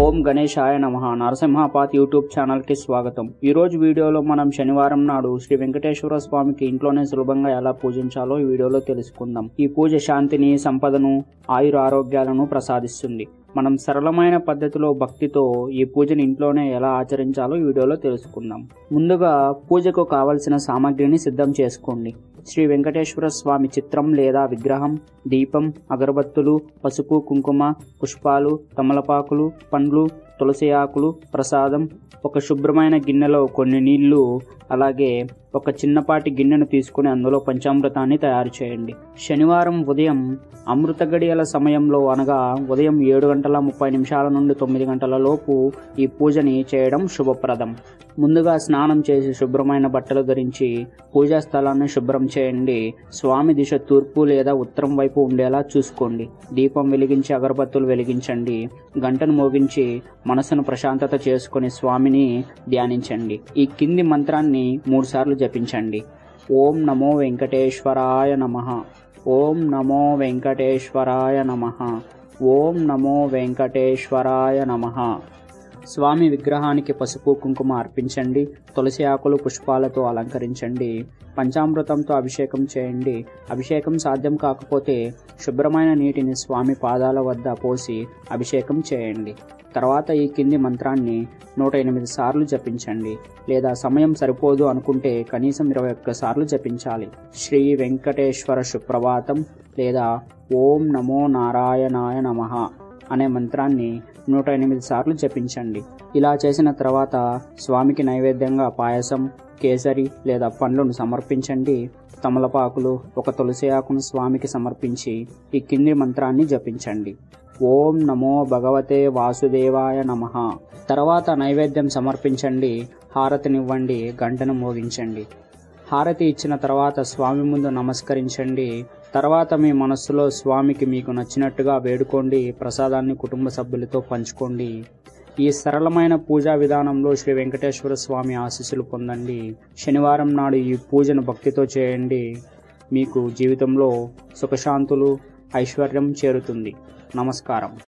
ఓం గణేశాయ నమః. నరసింహపాత్ యూట్యూబ్ ఛానల్కి స్వాగతం. ఈరోజు వీడియోలో మనం శనివారం నాడు శ్రీ వెంకటేశ్వర స్వామికి ఇంట్లోనే సులభంగా ఎలా పూజించాలో ఈ వీడియోలో తెలుసుకుందాం. ఈ పూజ శాంతిని, సంపదను, ఆయుర ఆరోగ్యాలను ప్రసాదిస్తుంది. మనం సరళమైన పద్ధతిలో భక్తితో ఈ పూజను ఇంట్లోనే ఎలా ఆచరించాలో ఈ వీడియోలో తెలుసుకుందాం. ముందుగా పూజకు కావలసిన సామాగ్రిని సిద్ధం చేసుకోండి. శ్రీ వెంకటేశ్వర స్వామి చిత్రం లేదా విగ్రహం, దీపం, అగరబత్తులు, పసుపు, కుంకుమ, పుష్పాలు, తమలపాకులు, పండ్లు, తులసి ఆకులు, ప్రసాదం, ఒక శుభ్రమైన గిన్నెలో కొన్ని నీళ్లు, అలాగే ఒక చిన్నపాటి గిన్నెను తీసుకుని అందులో పంచామృతాన్ని తయారు చేయండి. శనివారం ఉదయం అమృత గడియల సమయంలో అనగా ఉదయం 7:30 నుండి 9 లోపు ఈ పూజని చేయడం శుభప్రదం. ముందుగా స్నానం చేసి శుభ్రమైన బట్టలు ధరించి పూజా స్థలాన్ని శుభ్రం చేయండి. స్వామి దిశ తూర్పు లేదా ఉత్తరం వైపు ఉండేలా చూసుకోండి. దీపం వెలిగించి అగరబత్తులు వెలిగించండి. గంటను మోగించి మనసును ప్రశాంతత చేసుకుని స్వామిని ధ్యానించండి. ఈ కింది మంత్రాన్ని 3 సార్లు జపించండి. ఓం నమో వెంకటేశ్వరాయ నమః. ఓం నమో వెంకటేశ్వరాయ నమః. ఓం నమో వెంకటేశ్వరాయ నమః. స్వామి విగ్రహానికి పసుపు, కుంకుమ అర్పించండి. తులసి ఆకులు, పుష్పాలతో అలంకరించండి. పంచామృతంతో అభిషేకం చేయండి. అభిషేకం సాధ్యం కాకపోతే శుభ్రమైన నీటిని స్వామి పాదాల వద్ద పోసి అభిషేకం చేయండి. తర్వాత ఈ కింది మంత్రాన్ని 108 సార్లు జపించండి. లేదా సమయం సరిపోదు అనుకుంటే కనీసం 21 సార్లు జపించాలి. శ్రీ వెంకటేశ్వర సుప్రభాతం లేదా ఓం నమో నారాయణాయ నమః అనే మంత్రాన్ని 108 సార్లు జపించండి. ఇలా చేసిన తర్వాత స్వామికి నైవేద్యంగా పాయసం, కేసరి లేదా పండ్లను సమర్పించండి. తమలపాకులు, ఒక తులసి ఆకును స్వామికి సమర్పించి ఈ కింది మంత్రాన్ని జపించండి. ఓం నమో భగవతే వాసుదేవాయ నమః. తర్వాత నైవేద్యం సమర్పించండి. హారతినివ్వండి. గంటను మోగించండి. హారతి ఇచ్చిన తర్వాత స్వామి ముందు నమస్కరించండి. తర్వాత మీ మనస్సులో స్వామికి మీకు నచ్చినట్టుగా వేడుకోండి. ప్రసాదాన్ని కుటుంబ సభ్యులతో పంచుకోండి. ఈ సరళమైన పూజా విధానంలో శ్రీ వెంకటేశ్వర స్వామి ఆశీస్సులు పొందండి. శనివారం నాడు ఈ పూజను భక్తితో చేయండి. మీకు జీవితంలో సుఖశాంతులు, ఐశ్వర్యం చేరుతుంది. నమస్కారం.